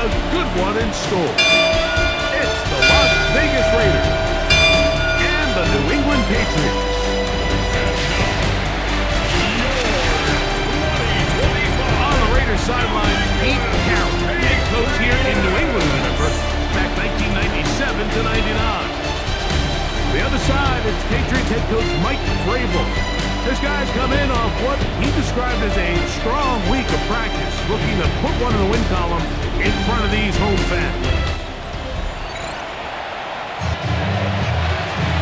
a good one in store. It's the Las Vegas Raiders and the New England Patriots. On the Raiders sideline, Pete Carroll, head coach here in New England, remember, back 1997 to 99. The other side, it's Patriots head coach Mike Vrabel. This guy's come in off what he described as a strong week of practice, looking to put one in the win column in front of these home fans.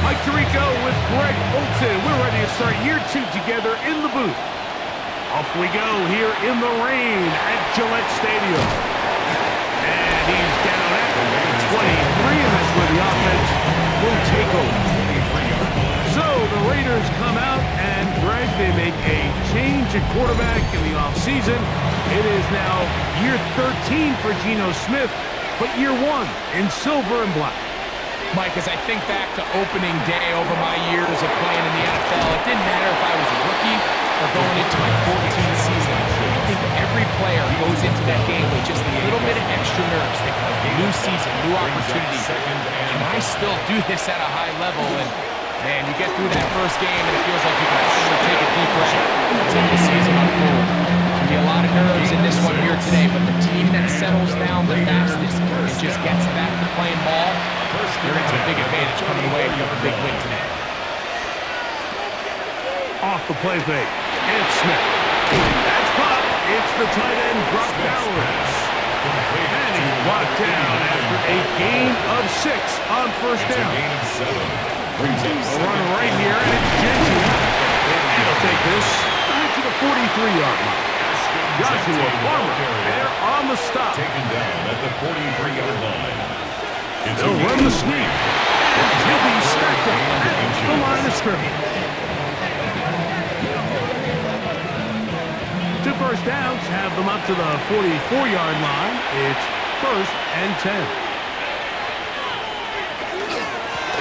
Mike Tirico with Greg Olsen. We're ready to start year 2 together in the booth. Off we go here in the rain at Gillette Stadium. And he's down at 23, and that's where the offense will take over. So the Raiders come out, and Greg, they make a change at quarterback in the offseason. It is now year 13 for Geno Smith, but year 1 in silver and black. Mike, as I think back to opening day over my years of playing in the NFL, it didn't matter if I was a rookie or going into my 14th season. I think every player goes into that game with just a little bit of extra nerves. Thinking, new season, new opportunity. Can I still do this at a high level? And man, you get through that first game and it feels like you can finally take a deep breath until the season unfolds. Can be a lot of nerves in this one here today, but the team that settles down the fastest and just gets back to playing ball, they're going to have a big advantage coming away with a big win today. Off the play fake, and Smith. That's caught. It's the tight end, Brock Bowers. And he's brought down after a gain of 6 on first down. A run right here, and it's Jensen. And he'll take this back to the 43-yard line. Joshua Farmer there on the stop. Taken down at the 43-yard line. They'll run the sneak. And he'll be stacked up at the line of scrimmage. 2 first downs have them up to the 44-yard line. It's 1st and 10.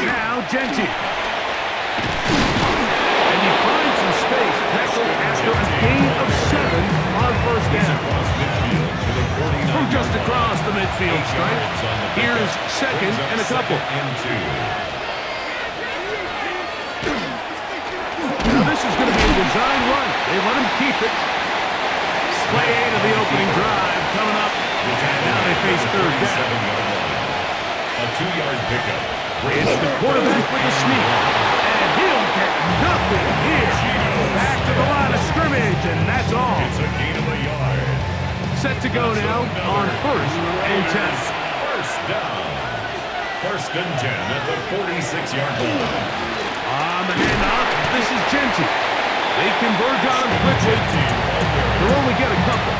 Now Genty. And he finds some space tackled after a gain of 7 on first down. From just across the midfield stripe, here's 2nd and a couple. Now this is going to be a design run. They let him keep it. Play 8 of the opening drive coming up. And now they face 3rd down. A 2-yard pickup. It's the quarterback with the sneak. And he'll get nothing here. Back to the line of scrimmage, and that's all. It's a gain of a yard. Set to go now on 1st and 10. First down. 1st and 10 at the 46-yard line. On the handoff, this is Genty. They converge on him quickly. They'll only get a couple.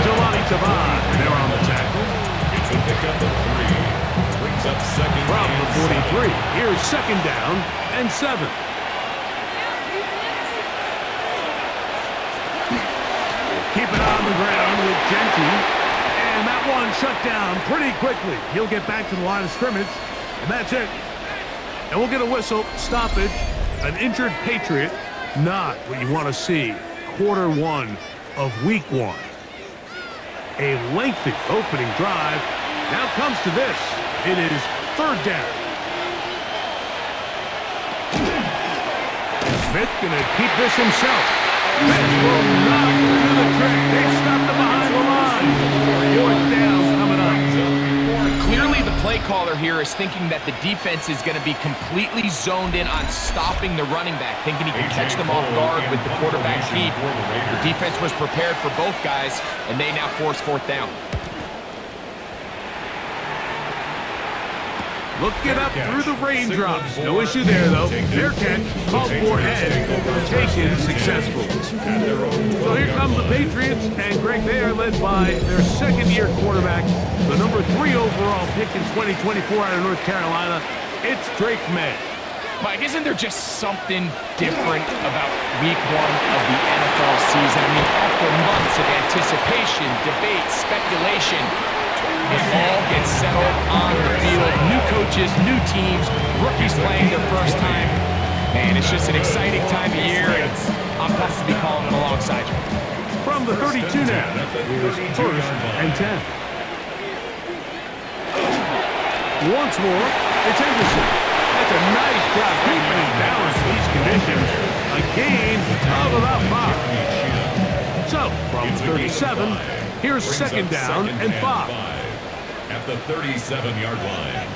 Jelani Tavon, they're on the tackle. It's a pickup of 3. Brings up 2nd from and the 43. 7. Here's 2nd down and 7. Keep it on the ground with Genty. And that one shut down pretty quickly. He'll get back to the line of scrimmage, and that's it. And we'll get a whistle, stoppage, an injured Patriot. Not what you want to see. Quarter 1 of week 1. A lengthy opening drive. Now comes to this. It is 3rd down. Smith going to keep this himself. This will not do the trick. They stopped him behind the line. 4th down coming up. Clearly the play caller here is thinking that the defense is going to be completely zoned in on stopping the running back, thinking he can catch them off guard with the quarterback deep. The defense was prepared for both guys, and they now force 4th down. Looking up through the raindrops. No issue there, though. Fair catch. Called for and taken successful. So here come the Patriots, and Greg, they are led by their 2nd-year quarterback, the number 3 overall pick in 2024 out of North Carolina. It's Drake May. Mike, isn't there just something different about week 1 of the NFL season? I mean, after months of anticipation, debate, speculation, it all gets settled on the field. New coaches, new teams, rookies playing their first time. Man, it's just an exciting time of year, and I'm pumped to be calling it alongside you. From the 32 now, here's 1st and 10. once more. It's Henderson. That's a nice job keeping his balance in these conditions. A gain of about 5. So, from 37, here's second down and 5. At the 37-yard line.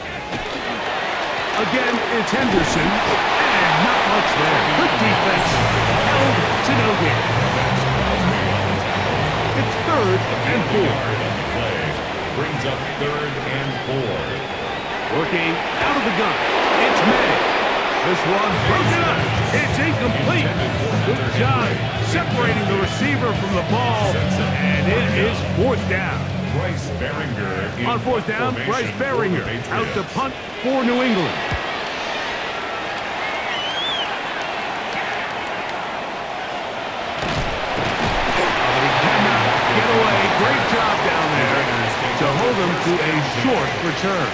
Again, it's Henderson. And not much there. Good defense. Held to no gain. It's third and 4. Brings up third and 4. Working out of the gun. It's Madden. This one broken up. It's incomplete. Good job separating the receiver from the ball. And it is fourth down. Bryce Beringer. On fourth down, Bryce Beringer out to punt for New England. Get away. Great job down there to hold him to a short return.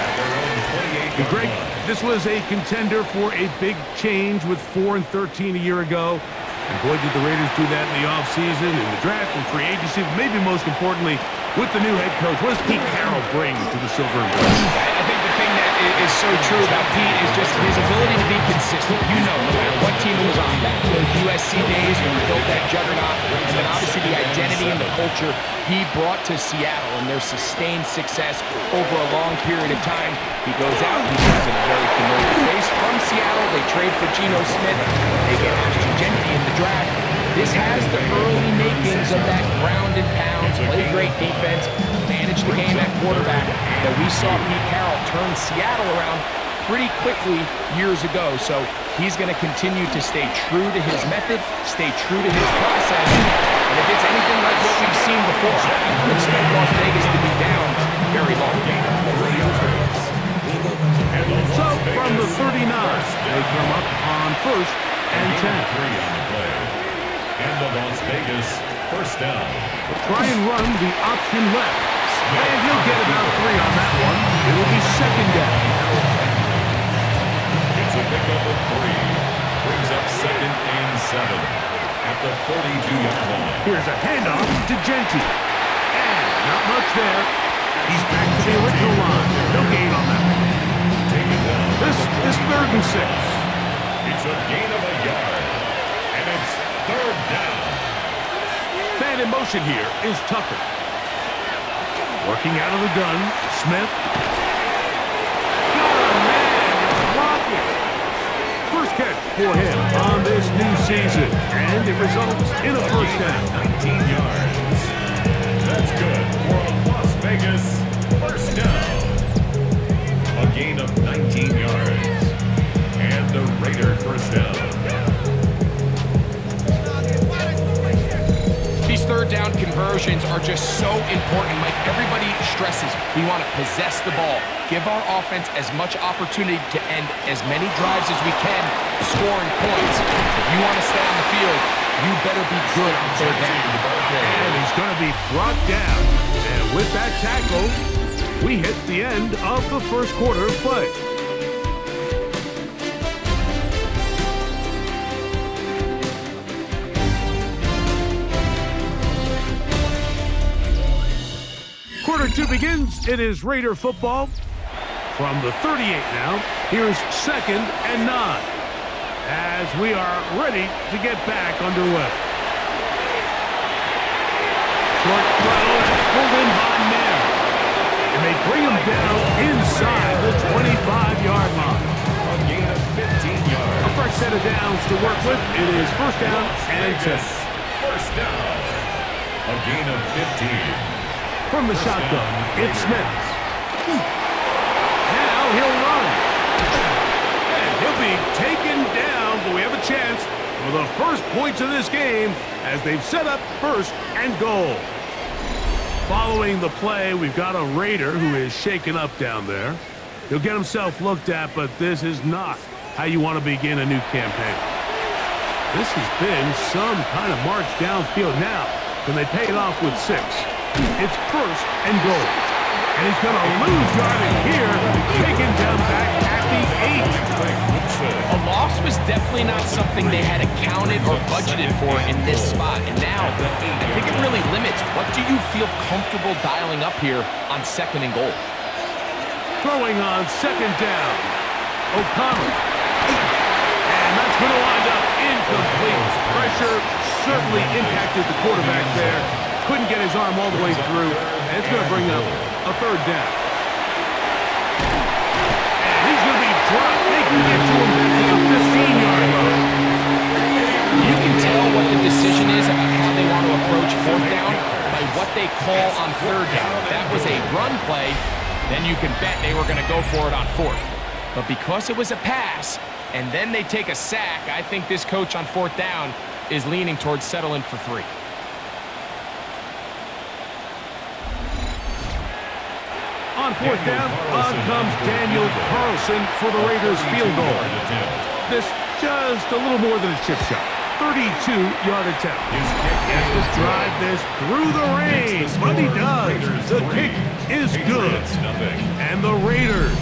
Greg, this was a contender for a big change with 4-13 a year ago. And boy, did the Raiders do that in the offseason, in the draft, and free agency. Maybe most importantly, with the new head coach. What does Pete Carroll bring to the Silver and Black? I think the thing that is so true about Pete is just his ability to be consistent. You know, no matter what team it was on, back in those USC days when he built that juggernaut, and then obviously the identity and the culture he brought to Seattle and their sustained success over a long period of time. He goes out, he brings in a very familiar face from Seattle. They trade for Geno Smith. They get Genti in the draft. This has the early makings of that ground and pound, play great defense, manage the game at quarterback that we saw Pete Carroll turn Seattle around pretty quickly years ago. So he's going to continue to stay true to his method, stay true to his process. And if it's anything like what we've seen before, I don't expect Las Vegas to be down very long. So from the 39, they come up on first and 10. And the Las Vegas first down. Try and run the option left. And he'll get about 3 on that one. It'll be second down. It's a pickup of 3. Brings up second and 7 at the 42-yard line. Here's a handoff to Genti. And not much there. He's back to the original line. No gain on that one. This is third and 6. It's a gain of a yard. And it's third down. Man in motion here is Tucker. Working out of the gun, Smith. Got a man, it's blocking. First catch for him on this new season. And it results in a first down. 19 yards. That's good for a Las Vegas first down. A gain of 19 yards. And the Raider first down. These third down conversions are just so important. Like everybody stresses, we want to possess the ball, give our offense as much opportunity to end as many drives as we can, scoring points. If you want to stay on the field, you better be good on third down. And he's going to be brought down. And with that tackle, we hit the end of the first quarter of play. Quarter 2 begins. It is Raider football. From the 38 now, here's second and 9. As we are ready to get back underway. Short throw, pulled in by Mann. And they bring him down inside the 25-yard line. A gain of 15 yards. A fresh set of downs to work with. It is first down and 10. First down. A gain of 15. From the shotgun, it's Smith. Now he'll run. And he'll be taken down, but we have a chance for the first points of this game as they've set up first and goal. Following the play, we've got a Raider who is shaken up down there. He'll get himself looked at, but this is not how you want to begin a new campaign. This has been some kind of march downfield now. Can they pay it off with 6? It's first and goal. And he's going to lose yardage here, taken down back at the 8. A loss was definitely not something they had accounted or budgeted for in this spot. And now, I think it really limits what do you feel comfortable dialing up here on second and goal. Throwing on second down. O'Connell. And that's going to wind up incomplete. Pressure certainly impacted the quarterback there. Couldn't get his arm all the way through. And it's going to bring up a third down. And he's going to be dropped. They can get to him at the 15-yard line. You can tell what the decision is about how they want to approach fourth down by what they call on third down. If that was a run play, then you can bet they were going to go for it on fourth. But because it was a pass, and then they take a sack, I think this coach on fourth down is leaning towards settling for 3. On fourth down, on comes Daniel Carlson for the Raiders field goal. This just a little more than a chip shot. 32-yard attempt. He has to drive this through the rain, but he does. The kick is good. And the Raiders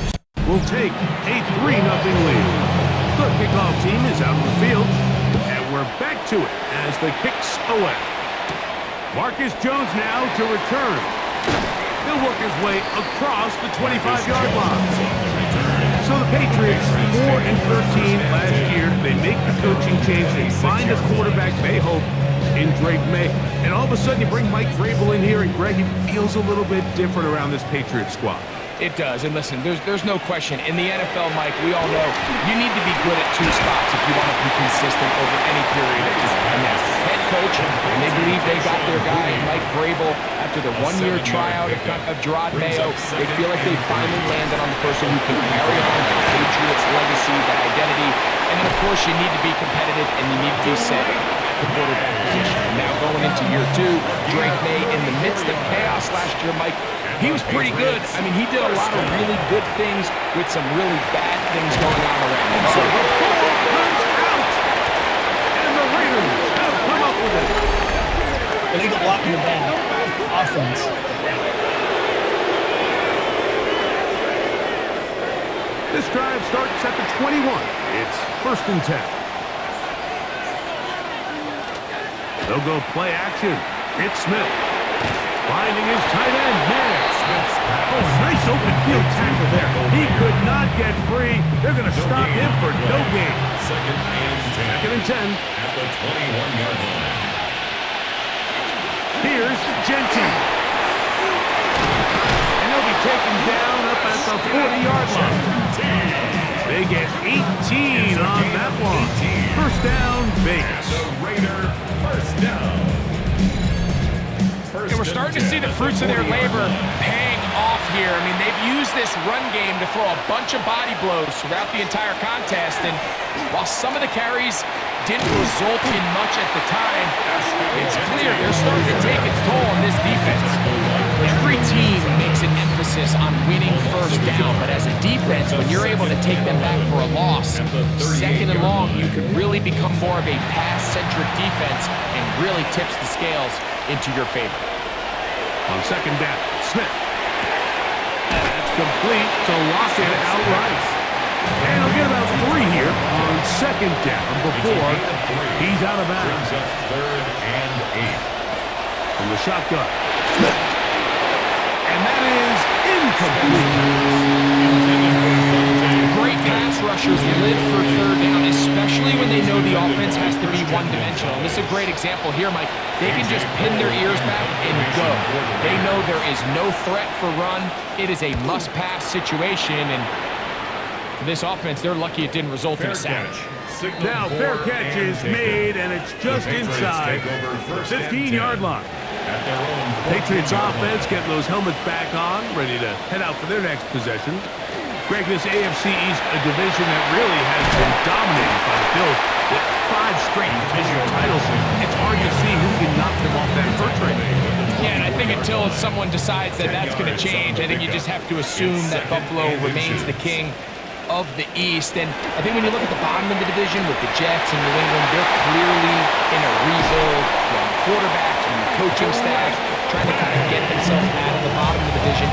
will take a 3-0 lead. The kickoff team is out on the field, and we're back to it as the kick's away. Marcus Jones now to return. He'll work his way across the 25-yard line. So the Patriots, 4-13 last year. They make the coaching change. They find a quarterback they hope in Drake May. And all of a sudden you bring Mike Vrabel in here, and Greg, it feels a little bit different around this Patriots squad. It does, and listen, there's no question. In the NFL, Mike, we all know you need to be good at 2 spots if you want to be consistent over any period of time. And that's head coach, and they believe they got their guy, Mike Vrabel, after the 1-year tryout of Gerard Mayo. They feel like they finally landed on the person who can carry on the Patriots' legacy, that identity. And then, of course, you need to be competitive, and you need to be set at the quarterback position. And now going into year 2, Drake May, in the midst of chaos last year, Mike, he was pretty good. I mean, he did a lot of really good things with some really bad things going on around him. So the ball comes out, and the Raiders have come up with it. Illegal blocking the ball. Offense. This drive starts at the 21. It's 1st and 10. They'll go play action. It's Smith. Finding his tight end, man. Oh, nice open field tackle there. He could not get free. They're going to stop him for no gain. 2nd and 10. At the 21-yard line. Here's Genty. And he'll be taken down up at the 40-yard line. They get 18 on that one. 1st down, Vegas. The Raider first down. and we're starting to see the fruits of their labor paying off here. I mean, they've used this run game to throw a bunch of body blows throughout the entire contest, and while some of the carries didn't result in much at the time, it's clear they're starting to take its toll on this defense. Every team makes an emphasis on winning first down, but as a defense, when you're able to take them back for a loss, 2nd and long, you can really become more of a pass-centric defense and really tips the scales into your favor. On 2nd down, Smith. And that's complete to lock it outright. And he'll get about 3 here on 2nd down before he's out of bounds. 3rd and 8. From the shotgun, Smith. And that is incomplete. Great pass rushers live for 3rd down, especially when they know the offense has to be one-dimensional. And this is a great example here, Mike. They can just pin their ears back and go. They know there is no threat for run. It is a must-pass situation, and for this offense, they're lucky it didn't result in a sack. Now, fair catch is made, and it's just inside the 15-yard line. Patriots offense getting those helmets back on, ready to head out for their next possession. Greg, this AFC East, a division that really has been dominated by the Bills with 5 straight division titles. It's hard to see who can knock them off that perch right now. Yeah, and I think until someone decides that that's going to change, I think you just have to assume that Buffalo remains the king of the East. And I think when you look at the bottom of the division with the Jets and New England, they're clearly in a rebuild. Young quarterbacks, new coaching staff, trying to kind of get themselves out of the bottom of the division.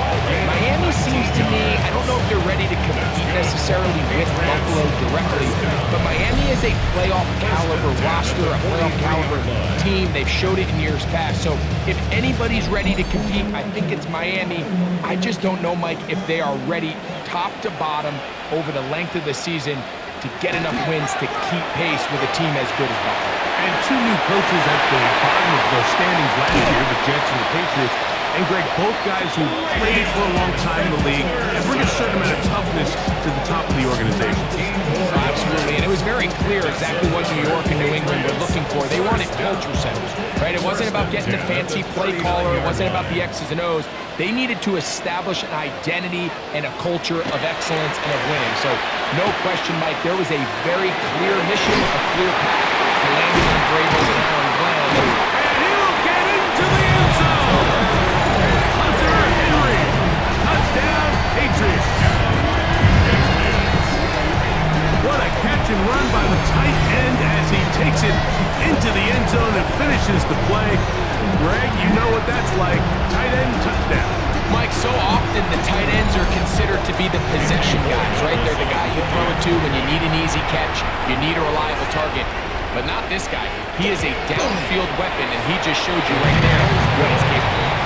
Miami seems to me, I don't know if they're ready to compete necessarily with Buffalo directly, but Miami is a playoff caliber roster, a playoff caliber team. They've showed it in years past. So if anybody's ready to compete, I think it's Miami. I just don't know, Mike, if they are ready top to bottom over the length of the season to get enough wins to keep pace with a team as good as Buffalo. And two new coaches at the bottom of the standings last year, the Jets and the Patriots. And Greg, both guys who played for a long time in the league and bring a certain amount of toughness to the top of the organization. Absolutely, and it was very clear exactly what New York and New England were looking for. They wanted culture centers, right? It wasn't about getting the fancy play caller. It wasn't about the X's and O's. They needed to establish an identity and a culture of excellence and of winning. So, no question, Mike, there was a very clear mission, a clear path to landing on Vrabel and Aaron Glenn. And he'll get into the end zone. Hunter Henry, touchdown, Patriots. What a catch and run by the tight end as he takes it into the end zone and finishes the play. Greg, you know what that's like. Tight end touchdown. Mike, so often the tight ends are considered to be the possession guys, right? They're the guy you throw it to when you need an easy catch, you need a reliable target. But not this guy. He is a downfield weapon, and he just showed you right there what he's capable of.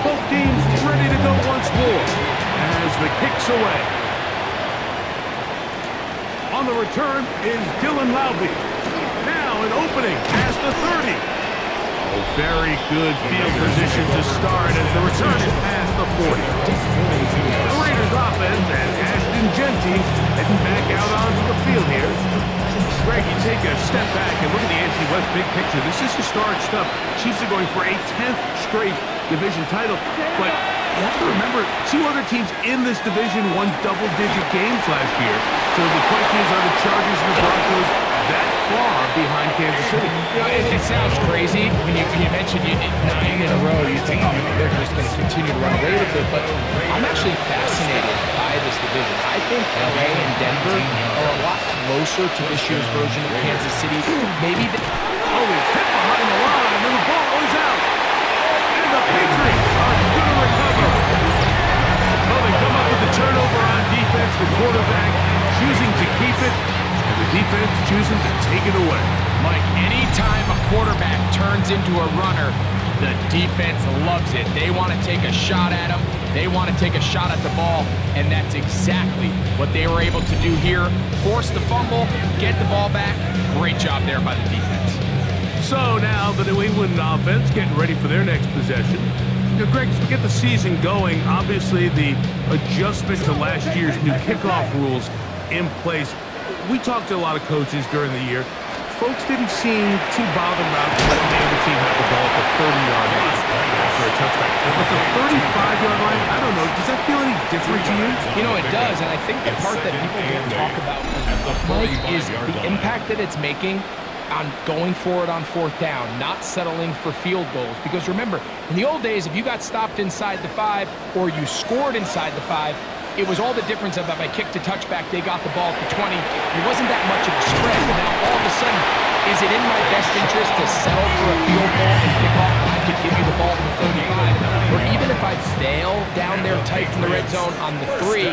Both teams ready to go once more as the kick's away. On the return is Dylan Laube. Now an opening past the 30. Oh, very good field position to start as the return is past the 40. The Raiders offense and Ashton Genty heading back out onto the field here. Greg, you take a step back and look at the NFC West big picture. This is historic stuff. Chiefs are going for a 10th straight division title, but you have to remember, two other teams in this division won double-digit games last year. So the question is, are the Chargers and the Broncos that far behind Kansas City? You know, it sounds crazy when you mention you did 9 in a row. You think, oh, they're just going to continue to run away with it. But I'm actually fascinated by this division. I think LA and Denver are a lot closer to this year's version of Kansas City. Maybe the... Oh, he's hit behind the line, and the ball is out. And the Patriots are going to recover. Well, they come up with the turnover on defense. The quarterback choosing to keep it, and the defense choosing to take it away. Mike, anytime a quarterback turns into a runner, the defense loves it. They want to take a shot at him. They want to take a shot at the ball, and that's exactly what they were able to do here. Force the fumble, get the ball back. Great job there by the defense. So now the New England offense getting ready for their next possession. You know, Greg, as we get the season going, obviously the adjustment to last year's new kickoff rules in place. We talked to a lot of coaches during the year. Folks didn't seem too bothered about letting the other team have the ball at the 30-yard line for a touchdown. But the 35-yard line, I don't know, does that feel any different to you? You know, it does, and I think the part that people don't talk about, Mike, is the impact that it's making on going for it on 4th down, not settling for field goals. Because remember, in the old days, if you got stopped inside the 5 or you scored inside the 5, it was all the difference of if I kicked a touchback, they got the ball at the 20. It wasn't that much of a spread. But now all of a sudden, is it in my best interest to settle for a field goal and kick off when I could give you the ball at the 35? Or even if I fail down there tight in the red zone on the 3,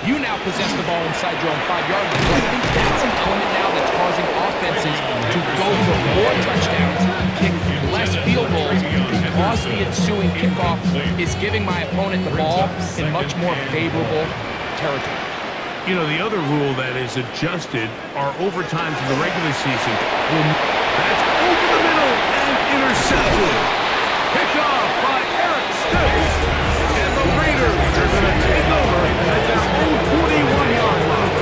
you now possess the ball inside your own 5-yard line. So I think that's an element now that's causing offenses to go for more touchdowns, kick less field goals, because the ensuing kickoff is giving my opponent the ball in much more favorable territory. You know, the other rule that is adjusted are overtimes in the regular season. That's over the middle and intercepted. Picked off by Eric Stokes. And the Raiders are going to take over at their own 41-yard line.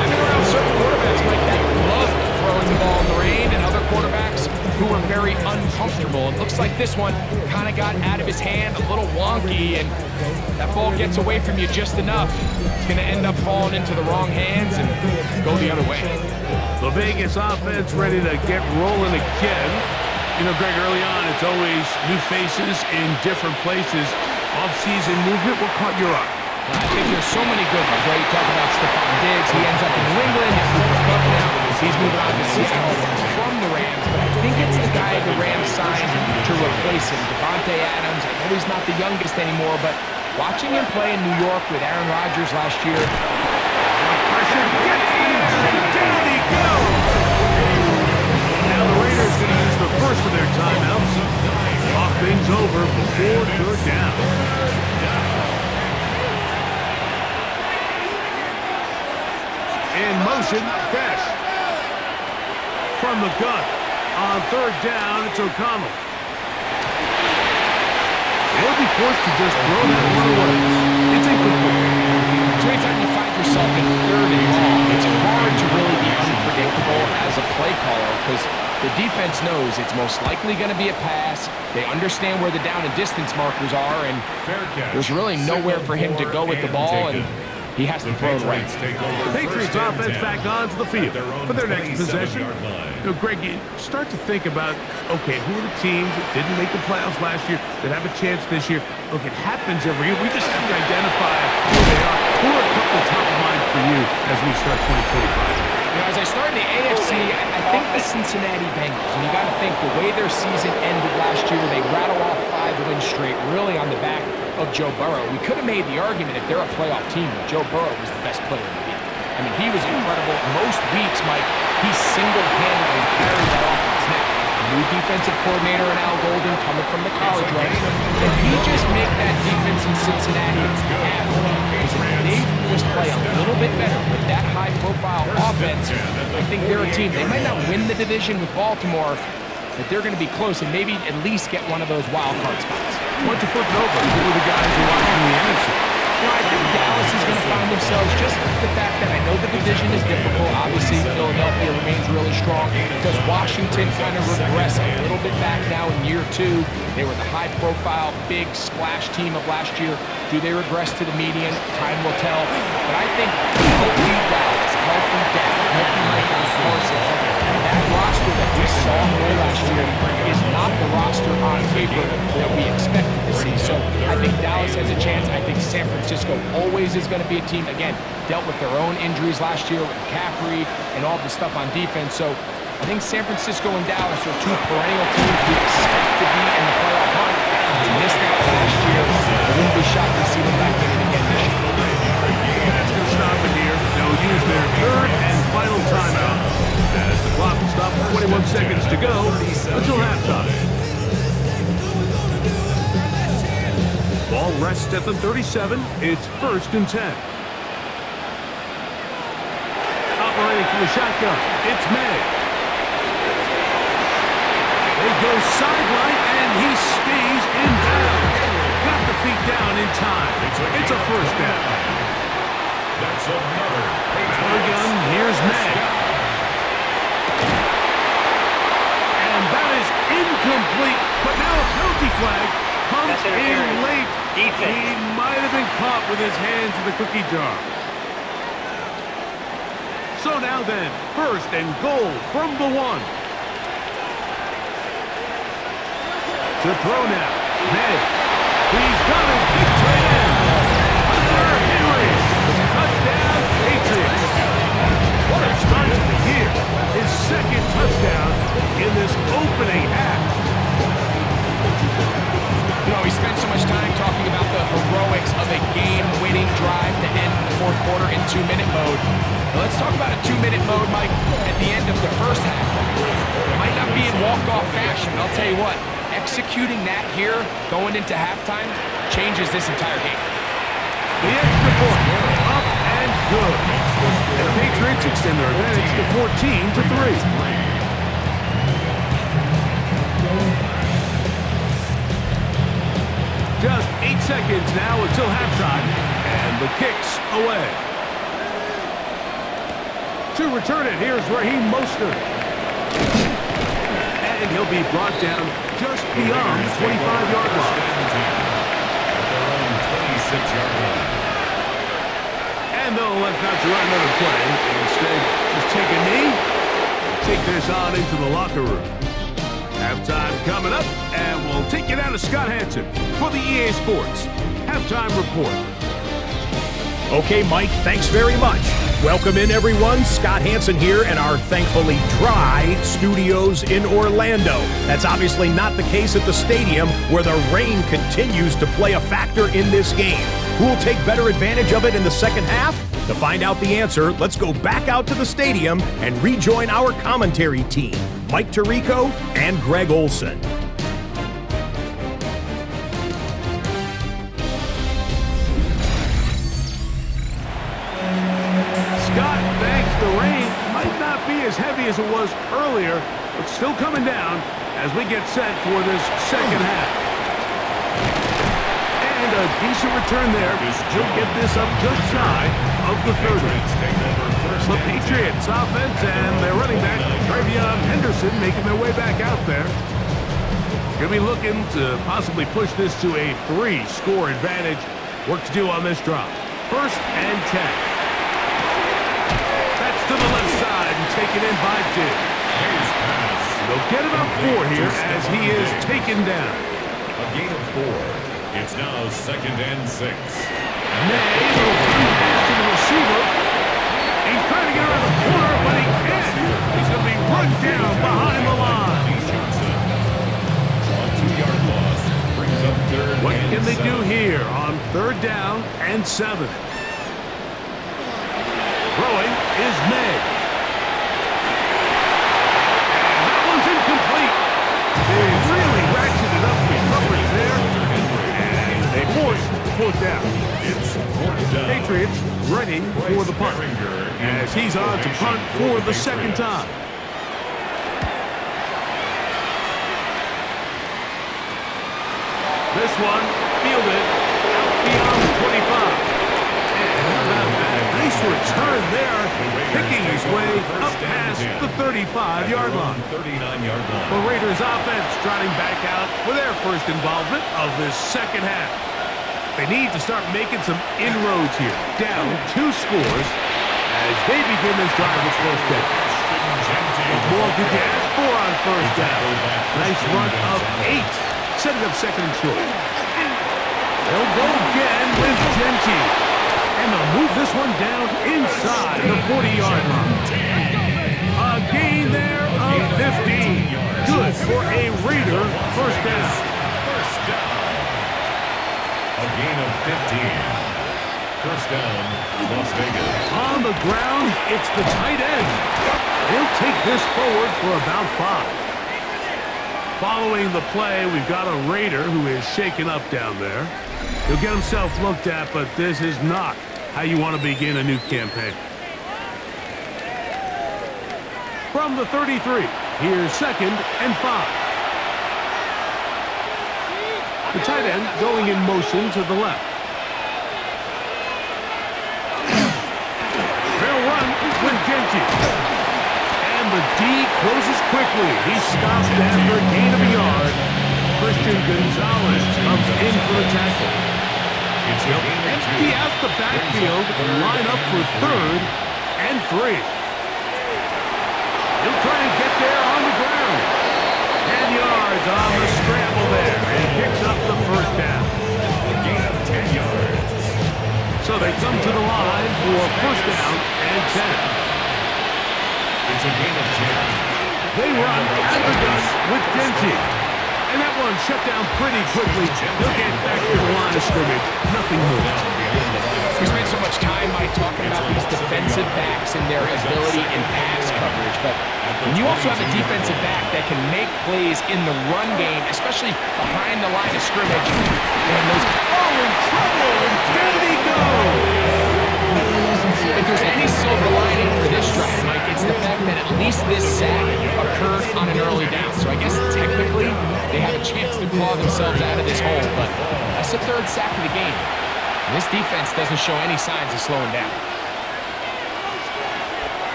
I've been around certain quarterbacks, Mike, that love throwing the ball in the rain, and other quarterbacks who are very uncomfortable. It looks like this one kind of got out of his hand, a little wonky, and that ball gets away from you just enough. It's going to end up falling into the wrong hands and go the other way. The Vegas offense ready to get rolling again. You know, Greg, early on, it's always new faces in different places. Off-season movement, what caught your eye? I think there's so many good ones, right? You talk about Stephon Diggs. He ends up in New England. Cooper Kupp now. He's moving on to Seattle from the Rams. But I think it's the guy the Rams signed to replace him, Devontae Adams. I know he's not the youngest anymore, but watching him play in New York with Aaron Rodgers last year. Pressure gets there, and down he goes. Now the Raiders going to use the first of their timeouts. Talk things over before third down. In motion, Best. From the gun. On third down, it's O'Connell. They'll be forced to just throw that one away. It's incomplete. So anytime you find yourself in third and long, it's hard to really be unpredictable as a play caller because the defense knows it's most likely going to be a pass. They understand where the down and distance markers are, and there's really nowhere for him to go with the ball, and he has to throw it right. The Patriots offense back onto the field for their next possession. You know, Greg, you start to think about, okay, who are the teams that didn't make the playoffs last year that have a chance this year? Look, it happens every year. We just have to identify who they are. Who are a couple top of mind for you as we start 2025? You know, as I start in the AFC, I think the Cincinnati Bengals, and you got to think the way their season ended last year, they rattle off 5 wins straight, really on the back of Joe Burrow. We could have made the argument if they're a playoff team that Joe Burrow was the best player in the league. I mean, he was incredible. Most weeks, Mike, he single-handedly carried that offense. Now, new defensive coordinator in Al Golden coming from the college ranks, and he just make that defense in Cincinnati average. They just play a little bit better with that high-profile offense. I think they're a team. They might not win the division with Baltimore, but they're going to be close and maybe at least get one of those wild card spots. What's your foot over? Who are the guys who are watching the NFC? You know, I think Dallas is going to find themselves just the fact that I know the division is difficult. Obviously, Philadelphia remains really strong because Washington kind of regressed a little bit back now in year 2. They were the high-profile, big splash team of last year. Do they regress to the median? Time will tell. But I think healthy Dallas, healthy Dak, healthy Michael Parsons, that roster that we saw play last year is not the roster on paper that we expected to see. So I think Dallas has a chance. I think San Francisco always is going to be a team, again, dealt with their own injuries last year with McCaffrey and all the stuff on defense. So I think San Francisco and Dallas are 2 perennial teams we expect to be in the playoff hunt. They missed out last year. I wouldn't be shocked to see them back in it again this year. That's going to stop it here. They'll use their third and final timeout as the clock will stop with 21 seconds to go until halftime. Ball rests at the 37. It's 1st and 10. Operating from the shotgun, it's May. They go sideline, and he stays in bounds. Got the feet down in time. It's a first down. That's another. Again, here's May. And that is incomplete, but now a penalty flag comes in late. He might have been caught with his hands in the cookie jar. So now then, 1st and goal from the 1. To throw now, May. He's got his big tight end. Hunter Henry. Touchdown, Patriots. What a start to the year. His 2nd touchdown in this opening half. You know, we spent so much time talking about the heroics of a game-winning drive to end the 4th quarter in 2-minute mode. Now let's talk about a 2-minute mode, Mike, at the end of the first half. It might not be in walk-off fashion, but I'll tell you what, executing that here, going into halftime, changes this entire game. The extra point, up and good. And the Patriots extend their advantage to 14-3. Just 8 seconds now until halftime, and the kick's away. To return it, here's Raheem Mostert. And he'll be brought down just beyond the 25-yard line. And they'll elect not to run another play. Instead, just take a knee and take this on into the locker room. Halftime coming up, and we'll take you down to Scott Hanson for the EA Sports Halftime Report. Okay, Mike, thanks very much. Welcome in, everyone. Scott Hansen here in our thankfully dry studios in Orlando. That's obviously not the case at the stadium, where the rain continues to play a factor in this game. Who will take better advantage of it in the second half? To find out the answer, let's go back out to the stadium and rejoin our commentary team, Mike Tirico and Greg Olson. Scott, thanks. The rain might not be as heavy as it was earlier, but still coming down as we get set for this second half. And a decent return there. He'll get this up just shy of the 30. The Patriots offense and their running back, Travion Henderson, making their way back out there. Going to be looking to possibly push this to a 3-score advantage. Work to do on this drop. 1st and 10. To the left side and taken in by Diggs. They'll get it up 4 here as he is taken down. A gain of 4. It's now 2nd and 6. May will pass to the receiver. He's trying to get around the corner, but he can't. He's going to be run down behind the line. A 2-yard loss brings up 3rd and 7. What can they do here on 3rd down and 7? Throwing is May. And that one's incomplete. They really ratcheted up the coverage there. And they forced 4th down. It's 4th down. Patriots ready for the punt. As he's on to punt for the 2nd time. This one fielded out beyond the 25. Nice return there, picking his way up past the 35-yard line. 39-yard line. The Raiders offense trotting back out with their first involvement of this second half. They need to start making some inroads here, down 2 scores as they begin this drive with 1st down. More could you ask for on 1st down? Nice run of 8, setting up 2nd and short. They'll go again with Genty. And they'll move this one down inside the 40-yard line. A gain there of 15. Good for a Raider 1st down. A gain of 15. 1st down, Las Vegas. On the ground, it's the tight end. He'll take this forward for about 5. Following the play, we've got a Raider who is shaken up down there. He'll get himself looked at, but this is not how you want to begin a new campaign. From the 33, here's 2nd and 5. The tight end going in motion to the left. They'll run with Genty. And the D closes quickly. He's stopped after a gain of a yard. Christian Gonzalez comes in for the tackle. They'll empty out the backfield and line up for 3rd and 3. He'll try and get there on the ground. 10 yards on the scramble there, and picks up the 1st down. A gain of 10 yards. So they come to the line for 1st down and 10. It's a gain of 10. They run out of the gun with Genty. And that one shut down pretty quickly. They'll get back to the line of scrimmage. Nothing more. We spent so much time, Mike, talking about these defensive backs and their ability in pass coverage. But when you also have a defensive back that can make plays in the run game, especially behind the line of scrimmage, man, those... Oh, in trouble! And down he goes! If there's any silver lining for this drive, Mike, it's the fact that at least this sack occurred on an early down. So I guess technically they have a chance to claw themselves out of this hole, but that's the 3rd sack of the game. And this defense doesn't show any signs of slowing down.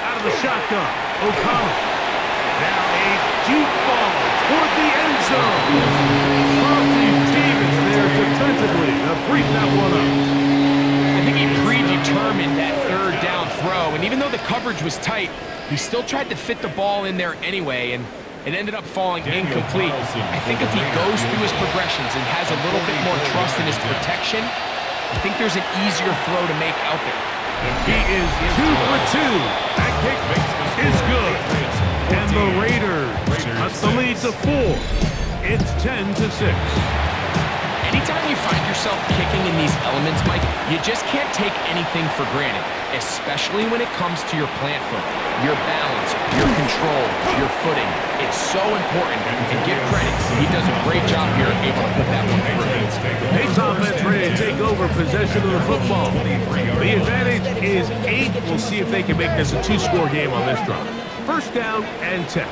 Out of the shotgun, O'Connell. Now a deep ball toward the end zone. Carlton Davis there defensively to break that one up. I think he predetermined that 3rd down throw, and even though the coverage was tight, he still tried to fit the ball in there anyway, and it ended up falling incomplete. I think if he goes through his progressions and has a little bit more trust in his protection, I think there's an easier throw to make out there. He is 2 for 2. That kick is good. And the Raiders cut the lead to 4. It's 10-6. Anytime you find yourself kicking in these elements, Mike, you just can't take anything for granted, especially when it comes to your plant foot, your balance, your control, your footing. It's so important, and give credit. He does a great job here able to put that one through. Pace offense ready to take over possession of the football. The advantage is 8. We'll see if they can make this a 2-score game on this drive. First down and 10.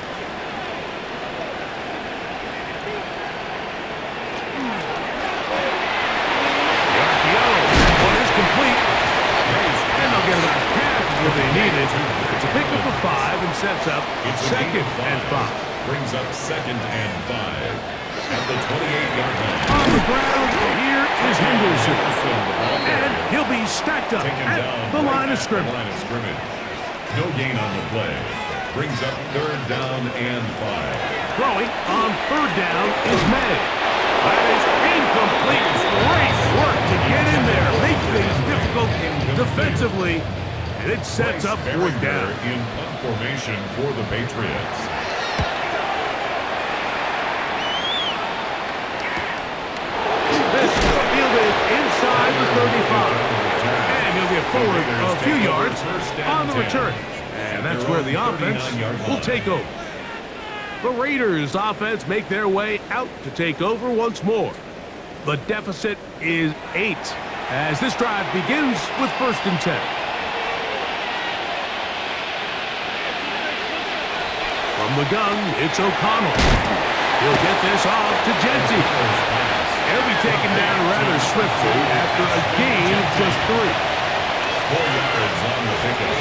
What they needed. It's a pickup of 5 and sets up second and 5. Brings up second and 5 at the 28-yard line. On the ground, here is Henderson. And he'll be stacked up at the line of scrimmage. No gain on the play. Brings up third down and 5. Throwing on third down is May. That is incomplete. Great work to get in there. Make things difficult defensively. And it sets up fourth down. In punt formation for the Patriots. This fielded inside the 35. And he'll get forward a few yards on the return. And that's where the offense will take over. The Raiders offense make their way out to take over once more. The deficit is 8 as this drive begins with first and 10. From the gun, it's O'Connell. He'll get this off to Genty. He'll be taken down rather swiftly after a gain of just 3. 4 yards on the pickup.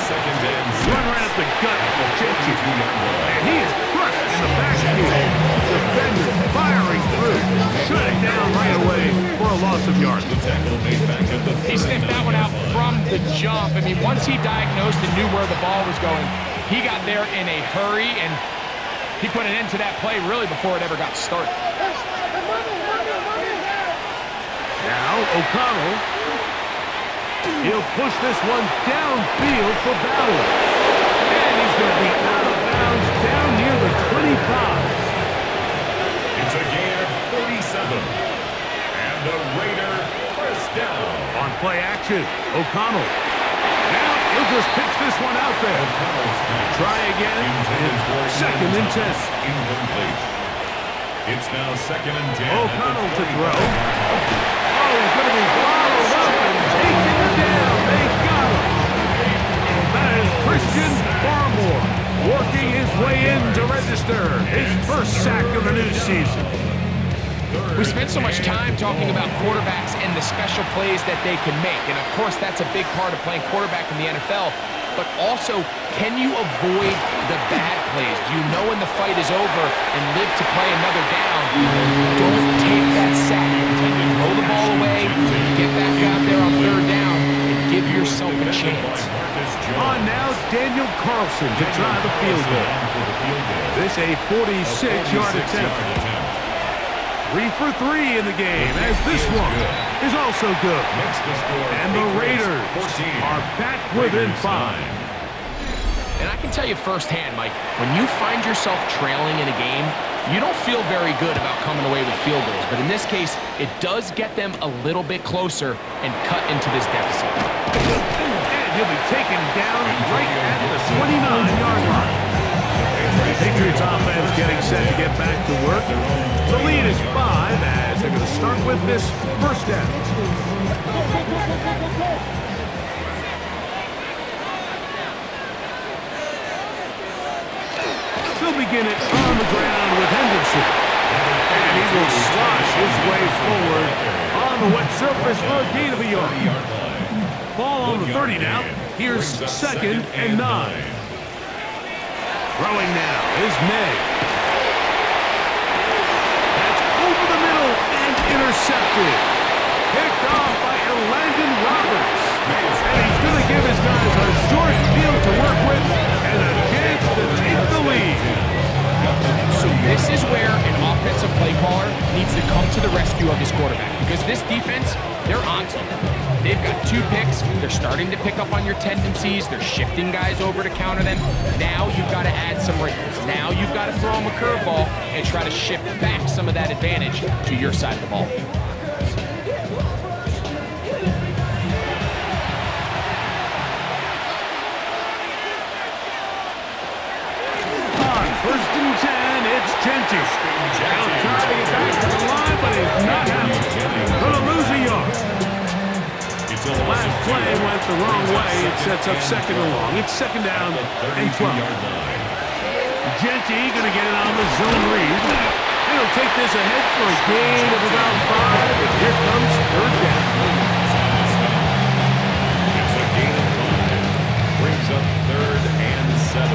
Second and 6. Run right up the gut of Genty. And he is crushed in the backfield. Defenders firing through. Shut it down right away for a loss of yards. He sniffed that one out from the jump. I mean, once he diagnosed and knew where the ball was going, he got there in a hurry, and he put an end to that play really before it ever got started. Now O'Connell. He'll push this one downfield for Ballard. And he's going to be out of bounds down near the 25. It's a gain of 37. And the Raider first down. On play action, O'Connell. Now he'll just pitch this one out there. Try again. Second and 10. Incomplete. It's now second and 10. O'Connell to throw. Oh, he's going to be bottled up and taken down. They got him. That is Christian Barmore working his way in to register his first sack of the new season. We spent so much time talking about quarterbacks and the special plays that they can make. And, of course, that's a big part of playing quarterback in the NFL. But also, can you avoid the bad plays? Do you know when the fight is over and live to play another down? Don't take that sack. Throw the ball away, get back out there on third down, and give yourself a chance. On now, Daniel Carlson to try the field goal. This a 46-yard attempt. 3 for 3 in the game, as this one is also good. And the Raiders are back within 5. And I can tell you firsthand, Mike, when you find yourself trailing in a game, you don't feel very good about coming away with field goals. But in this case, it does get them a little bit closer and cut into this deficit. And he'll be taken down right at the 29-yard line. Patriots offense getting set to get back to work. The lead is 5 as they're going to start with this first down. They'll begin it on the ground with Henderson. And he will slosh his way forward on the wet surface for a gain of a yard. Ball on the 30 now. Here's second and 9. Throwing now is May. That's over the middle and intercepted. Picked off by Landon Roberts. And he's going to give his guys a short field to work with and a chance to take the lead. So this is where an defensive play caller needs to come to the rescue of his quarterback because this defense, they're onto him. They've got 2 picks. They're starting to pick up on your tendencies. They're shifting guys over to counter them. Now you've got to add some wrinkles. Now you've got to throw him a curveball and try to shift back some of that advantage to your side of the ball. On 1st and 10, it's Genty. Now trying to get back to the line, but it's not happening. Gonna lose a yard. Last play went the wrong way. It sets up 2nd and long. It's 2nd down and 12. Genty going to get it on the zone read. He'll take this ahead for a gain of about 5. And here comes 3rd down. It's a gain of 5. Brings up 3rd and 7.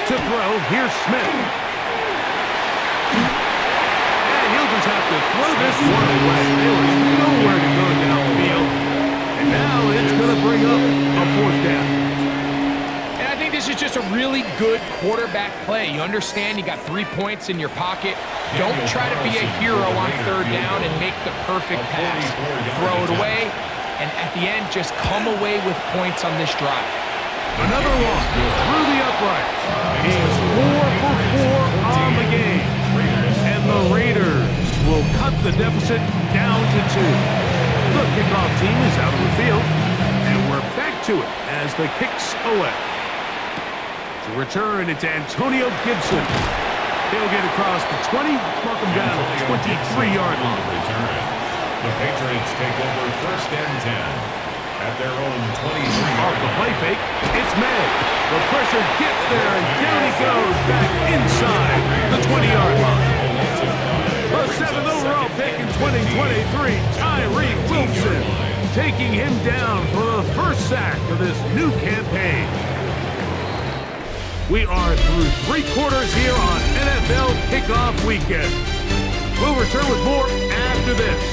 To throw, here's Smith. Have to throw this one away. There was nowhere to go down the field. And now it's going to bring up a 4th down. And I think this is just a really good quarterback play. You understand you got 3 points in your pocket. Don't try to be a hero on 3rd down and make the perfect pass. Throw it away, and at the end, just come away with points on this drive. Another one through the uprights. He's 4 for 4 on the game. And the Raiders will cut the deficit down to 2. The kickoff team is out of the field, and we're back to it as the kick's away. To return, it's Antonio Gibson. He'll get across the 20, mark him down at the 23-yard line. The Patriots take over 1st and 10 at their own 23. Off the play fake, it's May. The pressure gets there, and down he goes back inside the 20-yard line. The 7th overall pick in 2023, Tyree Wilson, taking him down for the 1st sack of this new campaign. We are through 3 quarters here on NFL Kickoff Weekend. We'll return with more after this.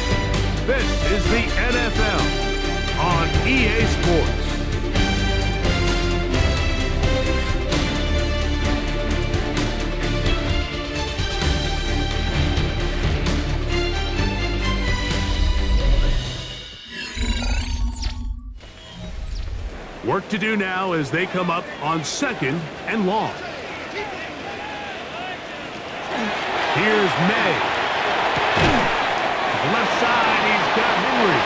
This is the NFL on EA Sports. Work to do now as they come up on 2nd and long. Here's May. To the left side, he's got Henry.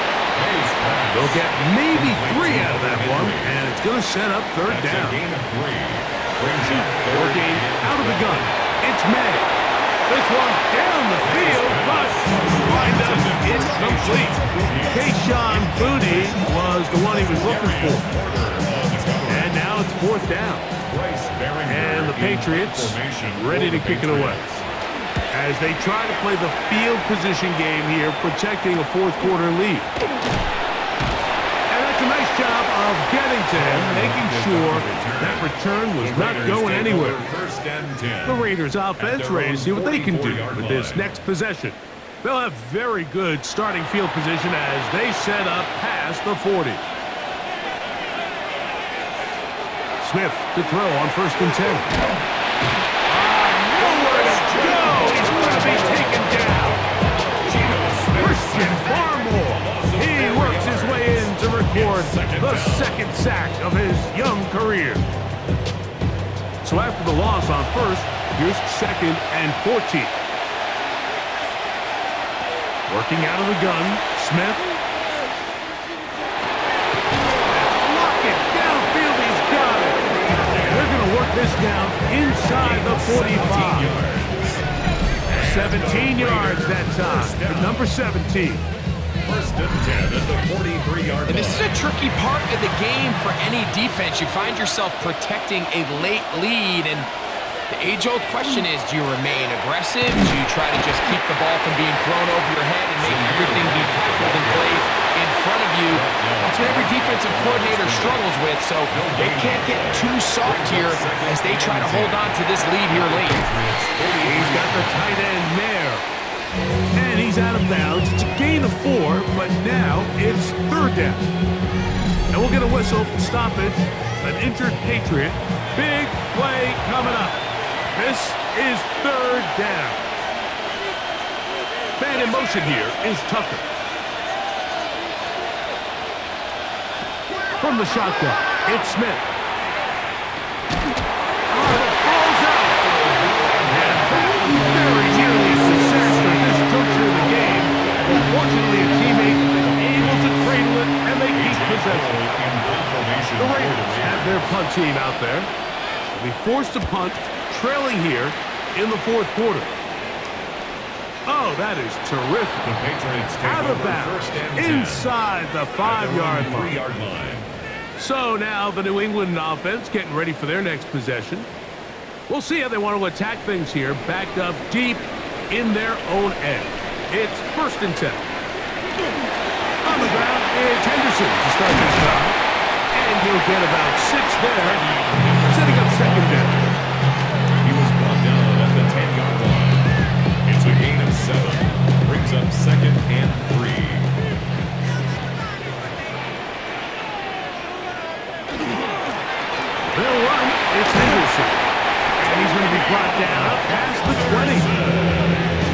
They'll get maybe 3 out of that one, and it's going to set up 3rd down. Working out of the gun. It's May. This one down the field, but lined up incomplete. Kayshon Boutte was the one he was looking for. And now it's 4th down. And the Patriots ready to kick it away. As they try to play the field position game here, protecting a 4th quarter lead. And that's a nice job of getting to him, making sure that return was not going anywhere. The Raiders offense ready to see what they can do with this next possession. They'll have very good starting field position as they set up past the 40. Smith to throw on 1st and 10. Nowhere to go. He's going to be taken down. Christian Barmore. He works his way in to record the 2nd sack of his young career. So after the loss on 1st, here's 2nd and 14. Working out of the gun, Smith. Work this down inside the 45. 17 yards that time for number 17. 1st and 10 at the 43-yard line. And this is a tricky part of the game for any defense. You find yourself protecting a late lead, and the age-old question is, do you remain aggressive? Do you try to just keep the ball from being thrown over your head and make everything be tackled and played in front of you? That's what every defensive coordinator struggles with, so they can't get too soft here as they try to hold on to this lead here late. He's got the tight end there. And he's out of bounds. It's a gain of 4, but now it's 3rd down. And And we'll get a whistle, stoppage, an injured Patriot. Big play coming up. This is third down. Man in motion here is Tucker. From the shotgun, it's Smith. Ball's out. And that was very nearly a disaster at this juncture of the game. Unfortunately, a teammate able to cradle it, and they keep possession. The Raiders have their punt team out there. They'll be forced to punt, trailing here in the fourth quarter. Oh, that is terrific. The Patriots take Out of over bounds, first and 10 inside the 5-yard at their own 3-yard line. So now the New England offense getting ready for their next possession. We'll see how they want to attack things here, backed up deep in their own end. It's first and 10. On the ground, it's Henderson to start this drive. And he'll get about 6 there, setting up second down. He was brought down at the 10-yard line. It's a gain of 7. Brings up second and 3. They'll run. It's Henderson. And he's going to be brought down up past the 20.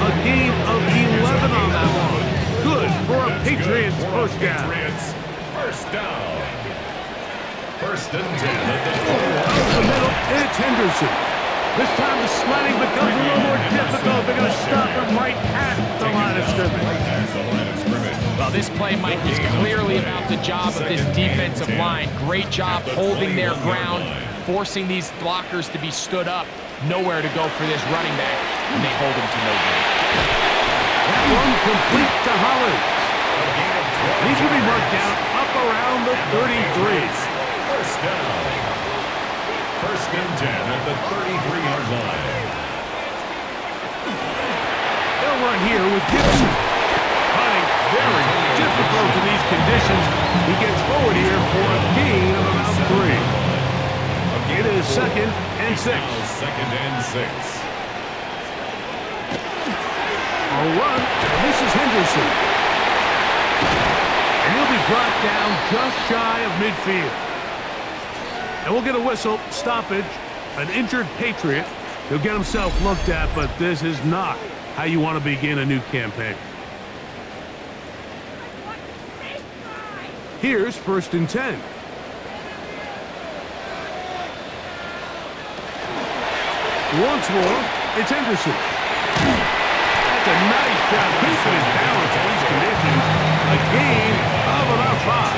A gain of 11 on that one. Good for a Patriots first down. Patriots first down. First and 10 at the Over the middle, it's Henderson. This time the sliding becomes a little more difficult. They're going to stop him right at the line of scrimmage. Well, this play, Mike, was clearly about the job of this defensive line. Great job holding their ground, forcing these blockers to be stood up. Nowhere to go for this running back, and they hold him to no gain. That one complete to Hollins. He's going to be marked down up around the 33. First down. First and 10 at the 33-yard line. They'll run here with Gibson. Running very difficult in these conditions. He gets forward here for a gain of about 3. It is second and 6. Now second and 6. A run, and this is Henderson. And he'll be brought down just shy of midfield. And we'll get a whistle, stoppage, an injured Patriot. He'll get himself looked at, but this is not how you want to begin a new campaign. Here's first and 10. Once more, it's Henderson. That's a nice job keeping his balance in these conditions. A gain of about 5.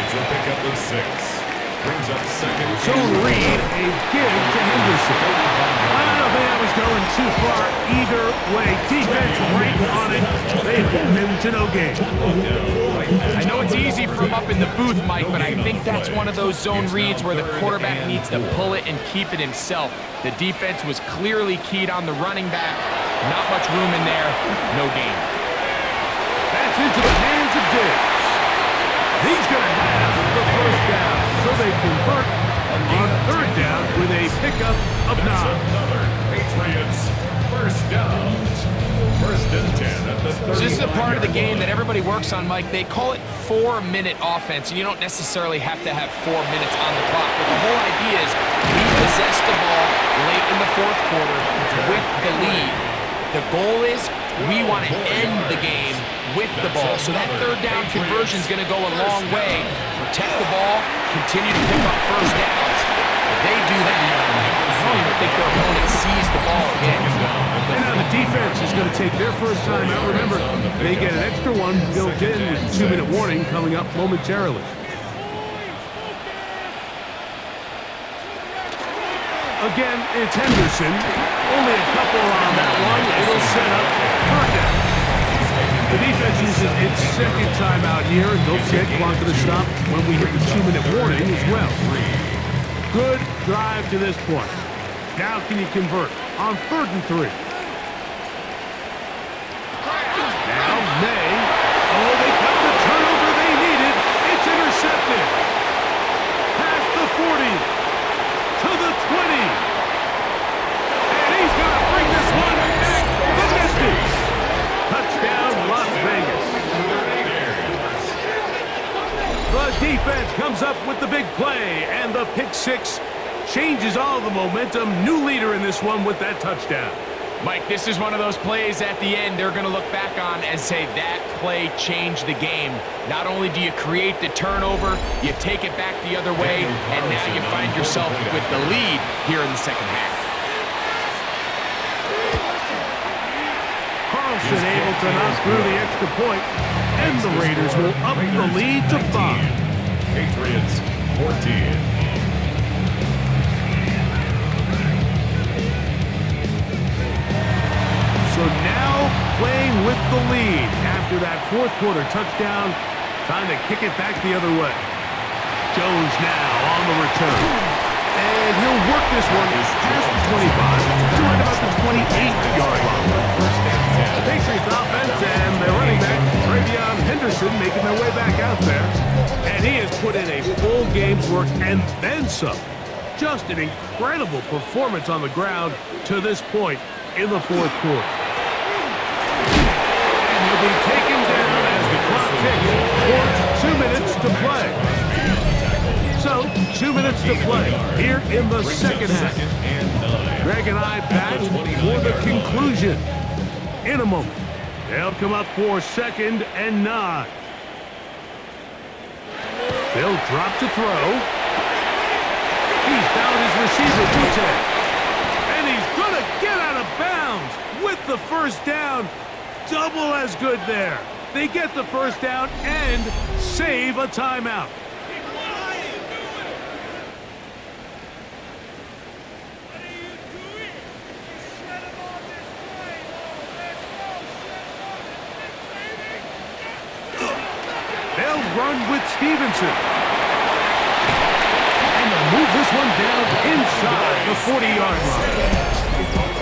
It's a pickup of 6. Brings up second. So Reed, a give to Henderson. I don't think that was going too far either way. Defense right on it. They hold him to no gain. I know it's easy from up in the booth, Mike, but I think that's one of those zone reads where the quarterback needs to pull it and keep it himself. The defense was clearly keyed on the running back. Not much room in there. No gain. That's into the hands of Diggs. He's going to have the first down. So they convert on third down with a pickup of 9. Another Patriots first down. First and 10 at the 30. So this is a part of the game that everybody works on, Mike. They call it 4-minute offense, and you don't necessarily have to have 4 minutes on the clock. But the whole idea is we possess the ball late in the fourth quarter with the lead. The goal is we want to end the game with the ball. So that third down conversion is going to go a long way. Protect the ball, continue to pick up first downs. If they do that, I don't even think their opponent sees the ball again. And now the defense is going to take their first time out. Remember, they get an extra one built in with a 2-minute warning coming up momentarily. Again, it's Henderson. Only a couple on that one. It'll set up third down. The defense uses its second timeout here, and don't forget, clock to the stop when we hit the 2-minute warning as well. Good drive to this point. Now can you convert on third and 3? Now May. Oh, they got the turnover they needed. It's intercepted. Past the 40 to the 20. And he's going to bring this one back the distance. Touchdown, Las Vegas. The up with the big play, and the pick six changes all the momentum. New leader in this one with that touchdown. Mike, this is one of those plays at the end they're going to look back on and say that play changed the game. Not only do you create the turnover, you take it back the other way, and now you find yourself with the lead here in the second half. Carlson able to knock through the extra point, and the Raiders will up the lead to 5. Patriots 14. So now playing with the lead after that fourth quarter touchdown, time to kick it back the other way. Jones now on the return. And he'll work this one past the 25 to right about the 28-yard line. The Patriots offense and their running back, Travion Henderson, making their way back out there. And he has put in a full game's work and then some. Just an incredible performance on the ground to this point in the fourth quarter. And he'll be taken down as the clock ticks for 2 minutes to play. So, 2 minutes to play here in the second half. Greg and I back for the conclusion in a moment. They'll come up for 2nd and 9. They'll drop to throw. He's found his receiver, Butte. And he's going to get out of bounds with the first down. Double as good there. They get the first down and save a timeout. They'll run with Stevenson. And they'll move this one down inside the 40-yard line.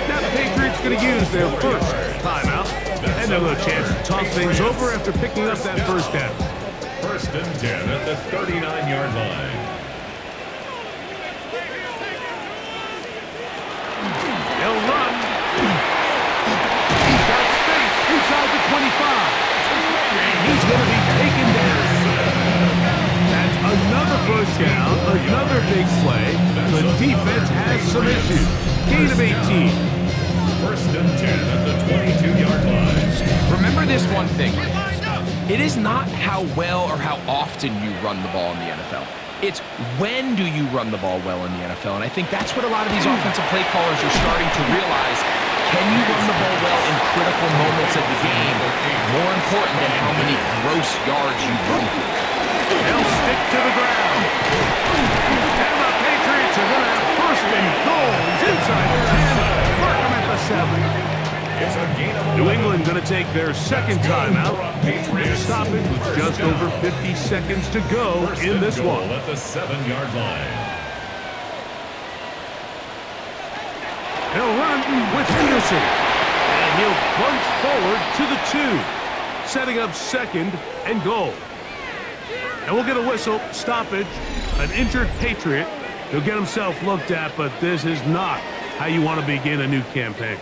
Now the Patriots going to use their first timeout. And they'll have a chance to talk things over after picking up that first down. 1st and 10 at the 39-yard line. They'll run. He's got space inside the 25. And he's going to be taken down. That's another first down, another big play. The defense has some issues. Gain of 18. 1st and 10 at the 22-yard line. Remember this one thing. It is not how well or how often you run the ball in the NFL. It's when do you run the ball well in the NFL. And I think that's what a lot of these offensive play callers are starting to realize. Can you run the ball well in critical moments of the game? More important than how many gross yards you run for. They'll stick to the ground. And the Patriots are going to have 1st and goal. He's inside the 10. Mark him at the 7. It's a gain of New England going to take their second timeout. And stoppage with just over 50 seconds to go in this one. At the 7-yard line. He'll run with Henderson. And he'll plunge forward to the 2. Setting up 2nd and goal. And we'll get a whistle, stoppage, an injured Patriot. He'll get himself looked at, but this is not how you want to begin a new campaign.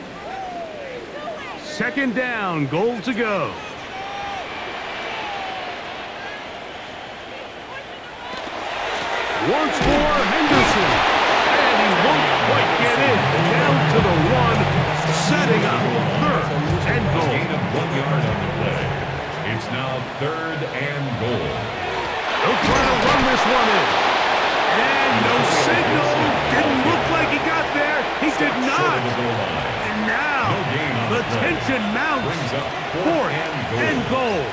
2nd down, goal to go. Once more, Henderson. And he won't quite get in. Down to the 1, setting up 3rd and goal. Gain of 1 yard on the play. It's now 3rd and goal. He'll try to run this one in. And no signal. Didn't look like he got there. He did not. And now the tension mounts. 4th and goal.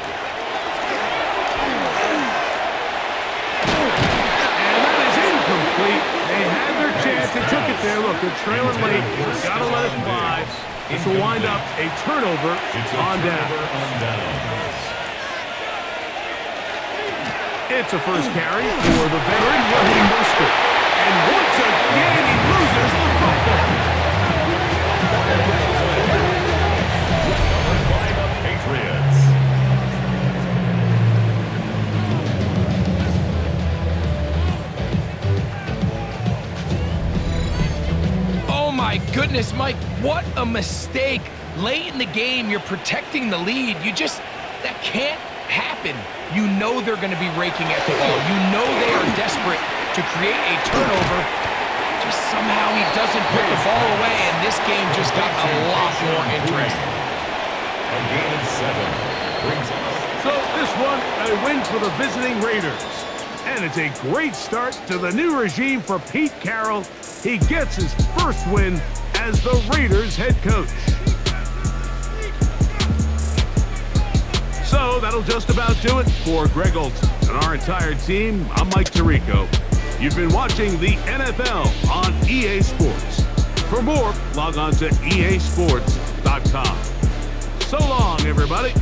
And that is incomplete. They had their chance. They took it there. Look, they're trailing late. Got to let it fly. This will wind up a turnover on down. It's a first carry for the veteran, Raheem Mostert. And once again, he loses the football. By the Patriots. Oh my goodness, Mike, what a mistake. Late in the game, you're protecting the lead. That can't happen, you know they're going to be raking at the ball. You know they are desperate to create a turnover. Just somehow he doesn't put the ball away, and this game just got a lot more interesting. A gain of 7 brings us. So this one, a win for the visiting Raiders. And it's a great start to the new regime for Pete Carroll. He gets his first win as the Raiders head coach. So that'll just about do it for Greg Olson and our entire team. I'm Mike Tirico. You've been watching the NFL on EA Sports. For more, log on to easports.com. So long, everybody.